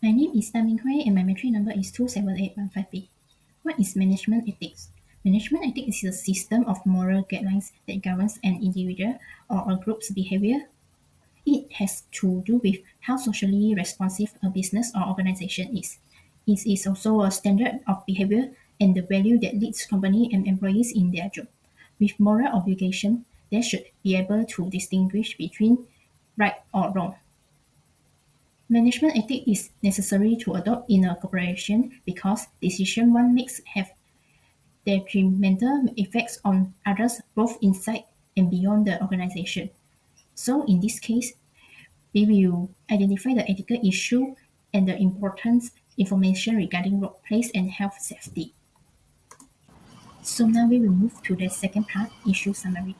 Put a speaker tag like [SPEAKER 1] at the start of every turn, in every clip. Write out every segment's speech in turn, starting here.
[SPEAKER 1] My name is Tamin Hui and my metric number is 278158. What is management ethics? Management ethics is a system of moral guidelines that governs an individual or a group's behavior. It has to do with how socially responsive a business or organization is. It is also a standard of behavior and the value that leads company and employees in their job. With moral obligation, they should be able to distinguish between right or wrong. Management ethics is necessary to adopt in a corporation because decisions one makes have detrimental effects on others both inside and beyond the organization. So in this case, we will identify the ethical issue and the important information regarding workplace and health safety. So now we will move to the second part, issue summary.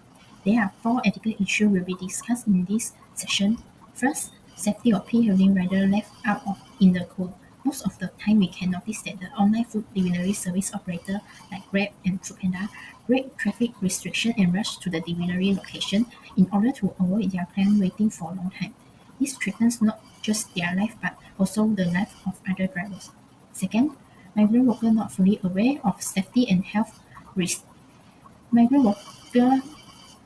[SPEAKER 1] There are four ethical issues will be discussed in this session. First, safety of pre-hailing rider left out of in the code. Most of the time we can notice that the online food delivery service operator like Grab and Foodpanda break traffic restriction and rush to the delivery location in order to avoid their client waiting for a long time. This threatens not just their life but also the life of other drivers. Second, migrant workers not fully aware of safety and health risks. Migrant workers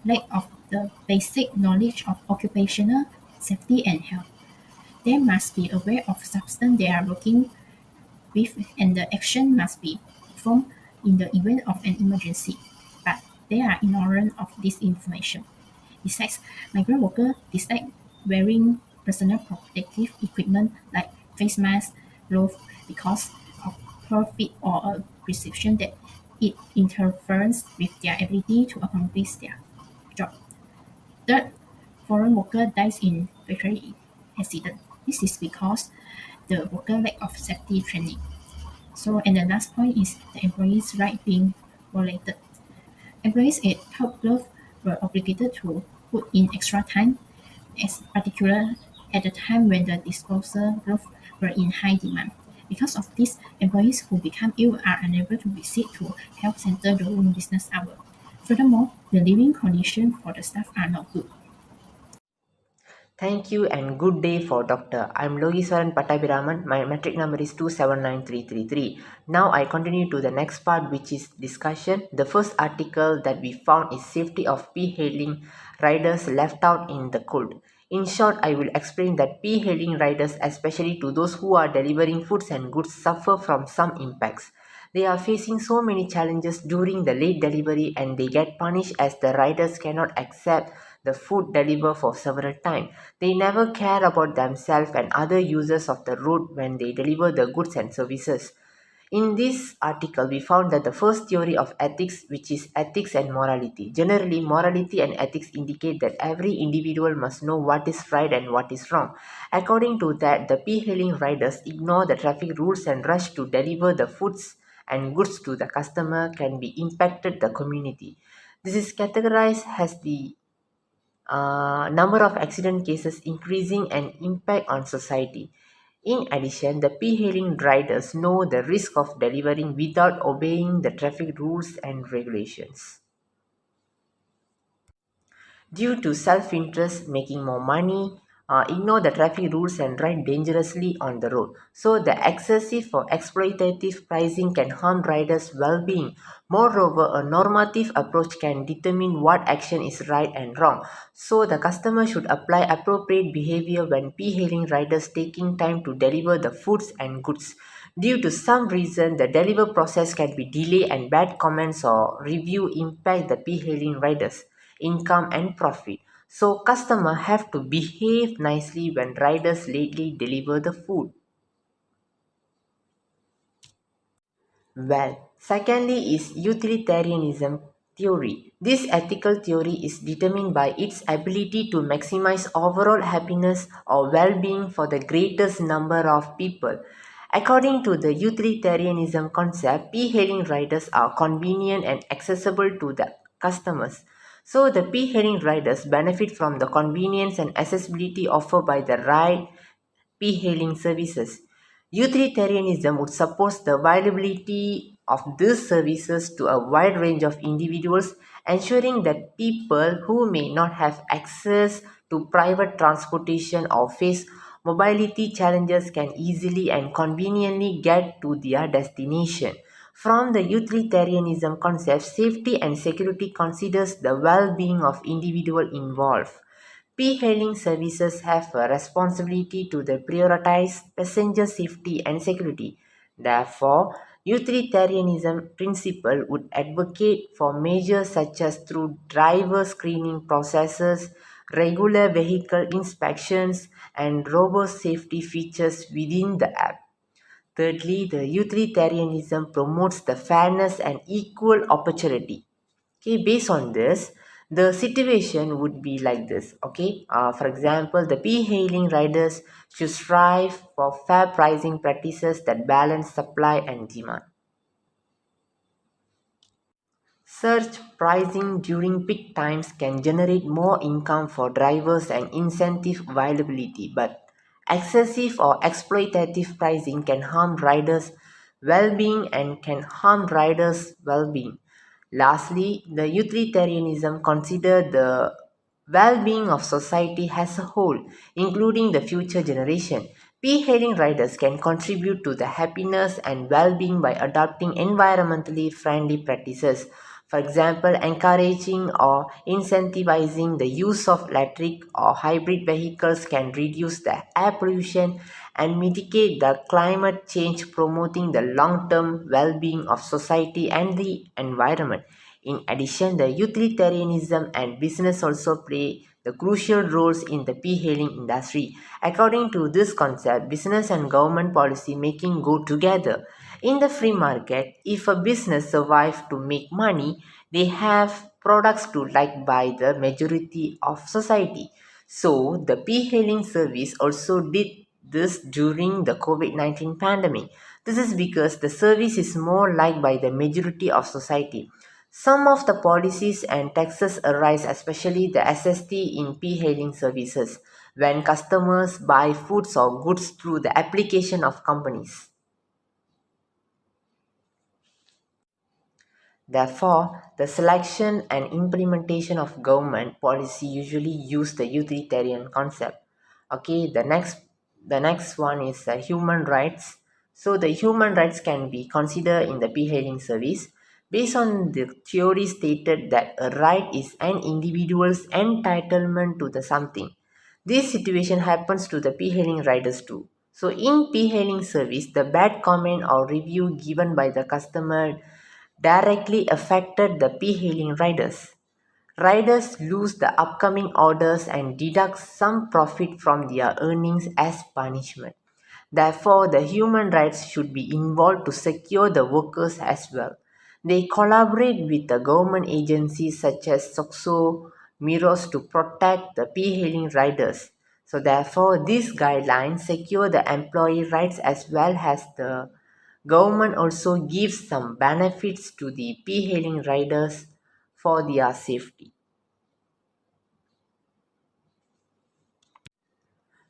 [SPEAKER 1] lack of the basic knowledge of occupational safety and health. They must be aware of substance they are working with and the action must be performed in the event of an emergency. But they are ignorant of this information. Besides, migrant workers dislike wearing personal protective equipment like face masks, gloves because of poor fit or a perception that it interferes with their ability to accomplish their job. Third, foreign worker dies in factory accident. This is because the worker lack of safety training. So, and the last point is the employee's right being violated. Employees at Top Glove were obligated to put in extra time, as particular at the time when the disposal gloves were in high demand. Because of this, employees who become ill are unable to visit to health center during business hours. Furthermore, the living conditions for the staff are not good.
[SPEAKER 2] Thank you and good day for doctor. I'm Logiswaran Pattabhiraman. My metric number is 279333. Now I continue to the next part, which is discussion. The first article that we found is safety of P-hailing riders left out in the cold. In short, I will explain that P-hailing riders, especially to those who are delivering foods and goods, suffer from some impacts. They are facing so many challenges during the late delivery and they get punished as the riders cannot accept the food delivered for several times. They never care about themselves and other users of the road when they deliver the goods and services. In this article, we found that the first theory of ethics, which is ethics and morality. Generally, morality and ethics indicate that every individual must know what is right and what is wrong. According to that, the P-hailing riders ignore the traffic rules and rush to deliver the foods and goods to the customer can be impacted the community. This is categorized as the number of accident cases increasing and impact on society. In addition, the P-hailing riders know the risk of delivering without obeying the traffic rules and regulations. Due to self-interest, making more money, ignore the traffic rules and ride dangerously on the road. So the excessive or exploitative pricing can harm riders' well-being. Moreover, a normative approach can determine what action is right and wrong. So the customer should apply appropriate behavior when P-hailing riders taking time to deliver the foods and goods. Due to some reason, the deliver process can be delayed and bad comments or review impact the P-hailing riders income and profit. So customer have to behave nicely when riders lately deliver the food. Well, secondly is utilitarianism theory. This ethical theory is determined by its ability to maximize overall happiness or well-being for the greatest number of people. According to the utilitarianism concept, P-hailing riders are convenient and accessible to the customers. So the P-hailing riders benefit from the convenience and accessibility offered by the ride P-hailing services. Utilitarianism would support the viability of these services to a wide range of individuals, ensuring that people who may not have access to private transportation or face mobility challenges can easily and conveniently get to their destination. From the utilitarianism concept, safety and security considers the well-being of individual involved. P-hailing services have a responsibility to prioritize passenger safety and security. Therefore, utilitarianism principle would advocate for measures such as through driver screening processes, regular vehicle inspections, and robust safety features within the app. Thirdly, the utilitarianism promotes the fairness and equal opportunity. Okay, based on this, the situation would be like this. Okay, for example, the p-hailing riders should strive for fair pricing practices that balance supply and demand. Surge pricing during peak times can generate more income for drivers and incentive viability, but excessive or exploitative pricing can harm riders' well-being and can harm riders' well-being. Lastly, the utilitarianism consider the well-being of society as a whole, including the future generation. P-hailing riders can contribute to the happiness and well-being by adopting environmentally friendly practices. For example, encouraging or incentivizing the use of electric or hybrid vehicles can reduce the air pollution and mitigate the climate change, promoting the long-term well-being of society and the environment. In addition, the utilitarianism and business also play the crucial roles in the p-hailing industry. According to this concept, business and government policy making go together. In the free market, if a business survives to make money, they have products to like by the majority of society. So the p-hailing service also did this during the COVID-19 pandemic. This is because the service is more liked by the majority of society. Some of the policies and taxes arise, especially the SST in p-hailing services, when customers buy foods or goods through the application of companies. Therefore, the selection and implementation of government policy usually use the utilitarian concept. Okay, the next one is human rights. So the human rights can be considered in the p-hailing service based on the theory stated that a right is an individual's entitlement to the something. This situation happens to the p-hailing riders too. So in p-hailing service, the bad comment or review given by the customer directly affected the p-hailing riders. Riders lose the upcoming orders and deduct some profit from their earnings as punishment. Therefore, the human rights should be involved to secure the workers as well. They collaborate with the government agencies such as SOXO, MIROS to protect the p-hailing riders. So therefore, these guidelines secure the employee rights as well as the government also gives some benefits to the p-hailing riders for their safety.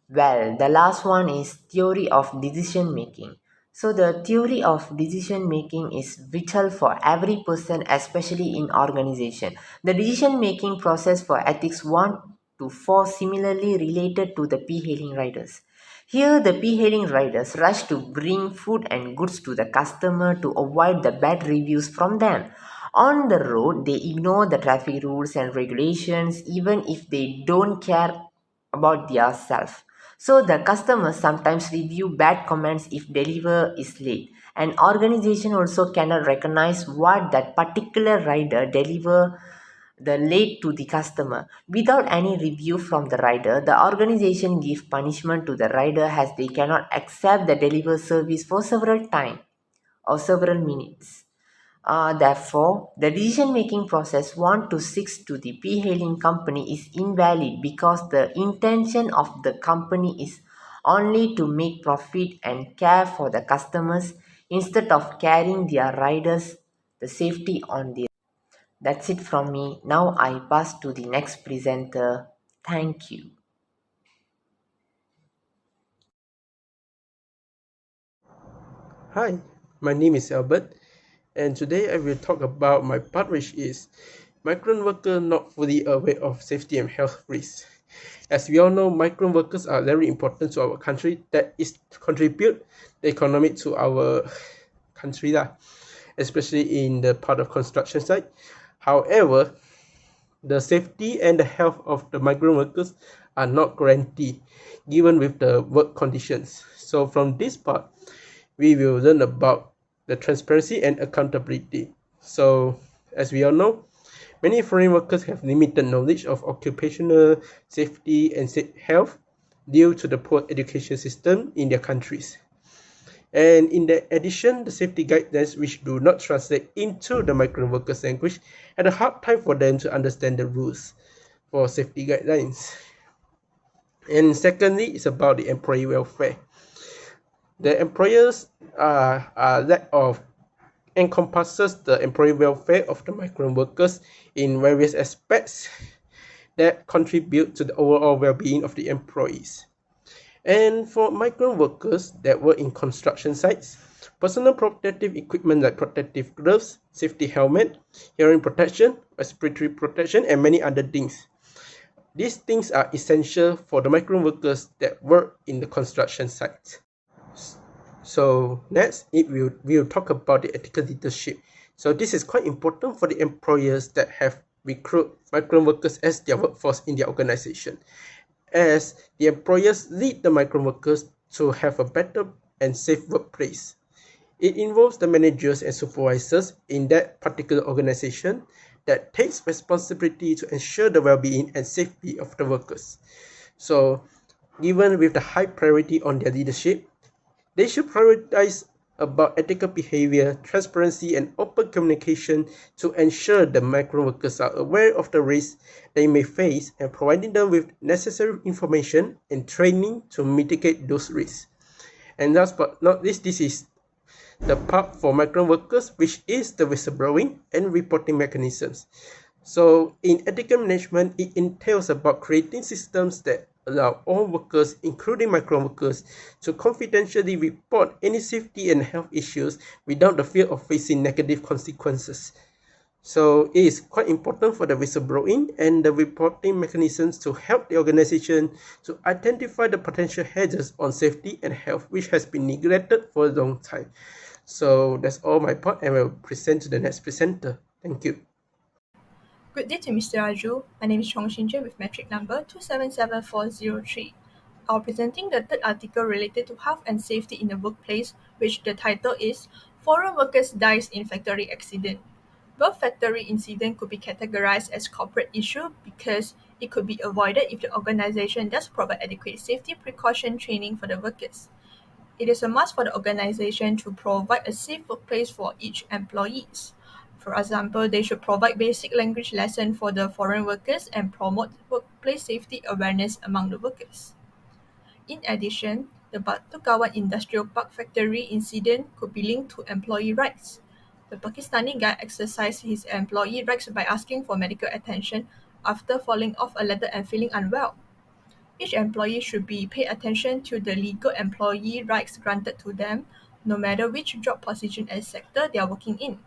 [SPEAKER 2] Well, the last one is theory of decision making. So the theory of decision making is vital for every person, especially in organization. The decision making process for ethics 1 to 4 similarly related to the p-hailing riders. Here the p-hailing riders rush to bring food and goods to the customer to avoid the bad reviews from them. On the road, they ignore the traffic rules and regulations even if they don't care about their self. So the customers sometimes review bad comments if deliver is late. An organization also cannot recognize what that particular rider deliver the late to the customer. Without any review from the rider, the organization give punishment to the rider as they cannot accept the deliver service for several time or several minutes. Therefore, the decision-making process 1 to 6 to the p-hailing company is invalid because the intention of the company is only to make profit and care for the customers instead of carrying their riders the safety on their. That's it from me. Now I pass to the next presenter. Thank you.
[SPEAKER 3] Hi, my name is Albert, and today I will talk about my part, which is migrant worker not fully aware of safety and health risks. As we all know, migrant workers are very important to our country. That is to contribute the economy to our country lah, especially in the part of construction site. However, the safety and the health of the migrant workers are not guaranteed given with the work conditions. So from this part, we will learn about the transparency and accountability. So as we all know, many foreign workers have limited knowledge of occupational safety and health due to the poor education system in their countries. And in addition, the safety guidelines which do not translate into the migrant workers' language had a hard time for them to understand the rules for safety guidelines. And secondly, it's about the employee welfare. The employers lack of encompasses the employee welfare of the migrant workers in various aspects that contribute to the overall well-being of the employees. And for migrant workers that work in construction sites, personal protective equipment like protective gloves, safety helmet, hearing protection, respiratory protection, and many other things. These things are essential for the migrant workers that work in the construction sites. So next, we'll talk about the ethical leadership. So this is quite important for the employers that have recruit migrant workers as their workforce in their organization, as the employers lead the migrant workers to have a better and safe workplace. It involves the managers and supervisors in that particular organization that takes responsibility to ensure the well-being and safety of the workers. So, given with the high priority on their leadership, they should prioritize about ethical behavior, transparency, and open communication to ensure the migrant workers are aware of the risks they may face and providing them with necessary information and training to mitigate those risks. And last but not least, this is the part for migrant workers, which is the whistleblowing and reporting mechanisms. So in ethical management, it entails about creating systems that allow all workers, including migrant workers, to confidentially report any safety and health issues without the fear of facing negative consequences. So it is quite important for the whistleblowing and the reporting mechanisms to help the organization to identify the potential hazards on safety and health which has been neglected for a long time. So that's all my part, and I will present to the next presenter. Thank you.
[SPEAKER 4] Good day to Mr. Raju. My name is Chong Shinjun with metric number 277403. I'll presenting the third article related to health and safety in the workplace, which the title is Foreign Workers Dies in Factory Accident. Both factory incident could be categorized as corporate issue because it could be avoided if the organization does provide adequate safety precaution training for the workers. It is a must for the organization to provide a safe workplace for each employees. For example, they should provide basic language lesson for the foreign workers and promote workplace safety awareness among the workers. In addition, the Batu Kawan Industrial Park factory incident could be linked to employee rights. The Pakistani guy exercised his employee rights by asking for medical attention after falling off a ladder and feeling unwell. Each employee should be pay attention to the legal employee rights granted to them, no matter which job position and sector they are working in.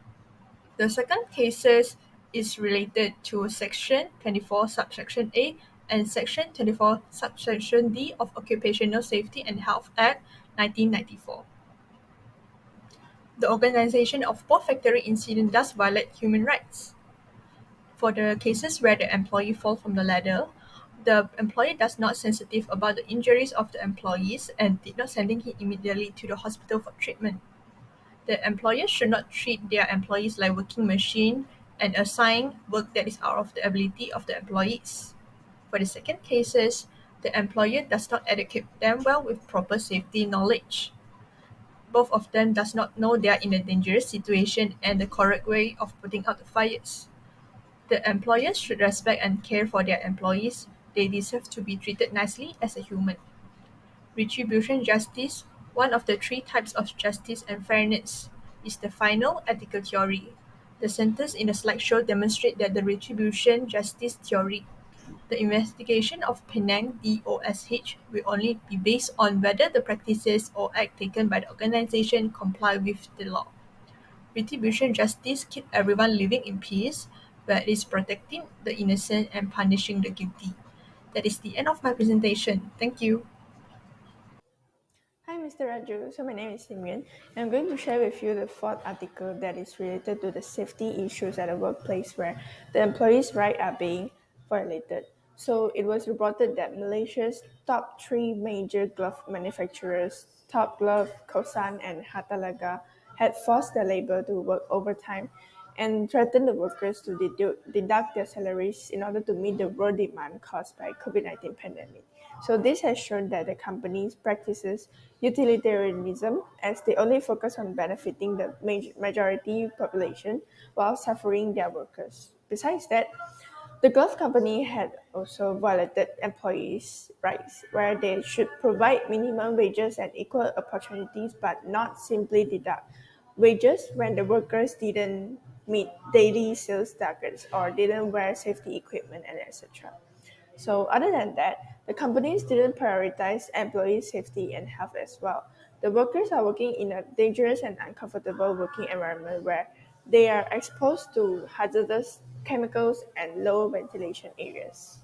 [SPEAKER 4] The second cases is related to Section 24 subsection A and Section 24 subsection D of Occupational Safety and Health Act 1994. The organization of both factory incident does violate human rights. For the cases where the employee falls from the ladder, the employer does not sensitive about the injuries of the employees and did not sending him immediately to the hospital for treatment. The employer should not treat their employees like working machine and assign work that is out of the ability of the employees. For the second cases, the employer does not educate them well with proper safety knowledge. Both of them does not know they are in a dangerous situation and the correct way of putting out the fires. The employers should respect and care for their employees. They deserve to be treated nicely as a human. Retribution justice, one of the three types of justice and fairness, is the final ethical theory. The sentence in the slideshow demonstrate that the retribution justice theory, the investigation of Penang DOSH will only be based on whether the practices or act taken by the organization comply with the law. Retribution justice keeps everyone living in peace, where it is protecting the innocent and punishing the guilty. That is the end of my presentation. Thank you.
[SPEAKER 5] Hi, Mr. Raju. So my name is Simran. I'm going to share with you the fourth article that is related to the safety issues at a workplace where the employees' rights are being violated. So it was reported that Malaysia's top three major glove manufacturers, Top Glove, Kosan, and Hatalaga, had forced their labor to work overtime and threatened the workers to deduct their salaries in order to meet the world demand caused by COVID-19 pandemic. So this has shown that the companies practices utilitarianism as they only focus on benefiting the majority population while suffering their workers. Besides that, the glove company had also violated employees' rights, where they should provide minimum wages and equal opportunities, but not simply deduct wages when the workers didn't meet daily sales targets or didn't wear safety equipment and etc. So other than that, the companies didn't prioritize employee safety and health as well. The workers are working in a dangerous and uncomfortable working environment where they are exposed to hazardous chemicals and low ventilation areas.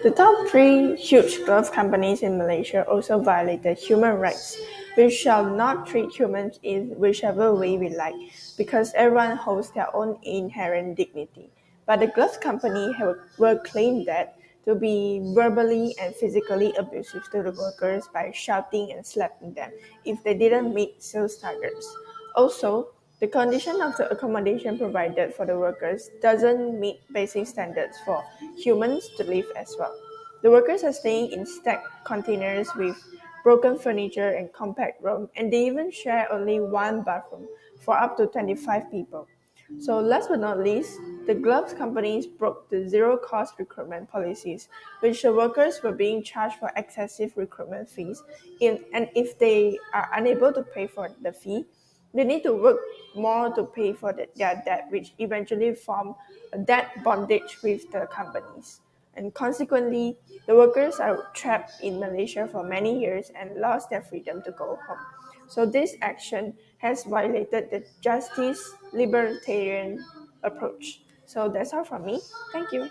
[SPEAKER 5] The top three huge glove companies in Malaysia also violated human rights. We shall not treat humans in whichever way we like, because everyone holds their own inherent dignity. But the glove company were claimed that to be verbally and physically abusive to the workers by shouting and slapping them if they didn't meet sales targets. Also, the condition of the accommodation provided for the workers doesn't meet basic standards for humans to live as well. The workers are staying in stacked containers with broken furniture and compact room, and they even share only one bathroom for up to 25 people. So last but not least, the gloves companies broke the zero-cost recruitment policies, which the workers were being charged for excessive recruitment fees, and if they are unable to pay for the fee, they need to work more to pay for their debt, which eventually form a debt bondage with the companies. And consequently, the workers are trapped in Malaysia for many years and lost their freedom to go home. So this action has violated the justice libertarian approach. So that's all from me. Thank you.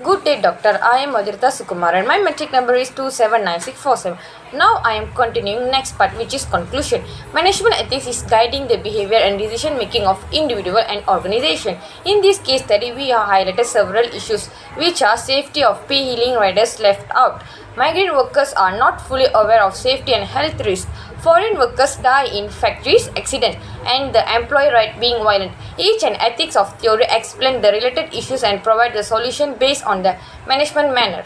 [SPEAKER 6] Good day, doctor. I am Madhurita Sukumar and my metric number is 279647. Now I am continuing next part, which is conclusion. Management ethics is guiding the behavior and decision making of individual and organization. In this case study, we have highlighted several issues, which are safety of P-healing riders left out. Migrant workers are not fully aware of safety and health risks. Foreign workers die in factories accidents and the employee right being violent. Each and ethics of theory explain the related issues and provide the solution based on the management manner.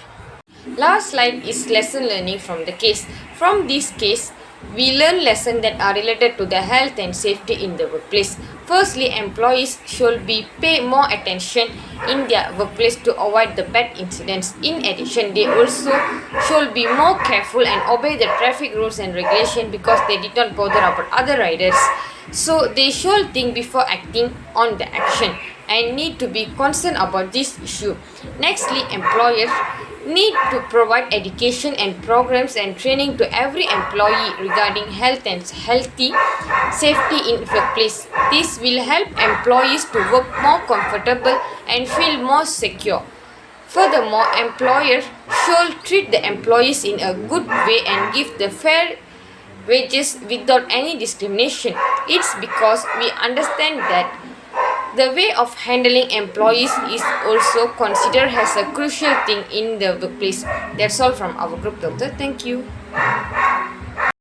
[SPEAKER 6] Last slide is lesson learning from the case. From this case, we learn lessons that are related to the health and safety in the workplace. Firstly, employees should be pay more attention in their workplace to avoid the bad incidents. In addition, they also should be more careful and obey the traffic rules and regulations because they did not bother about other riders. So they should think before acting on the action and need to be concerned about this issue. Nextly, employers need to provide education and programs and training to every employee regarding health and healthy safety in workplace. This will help employees to work more comfortable and feel more secure. Furthermore, employers should treat the employees in a good way and give the fair wages without any discrimination. It's because we understand that the way of handling employees is also considered as a crucial thing in the workplace. That's all from our group, doctor. Thank you.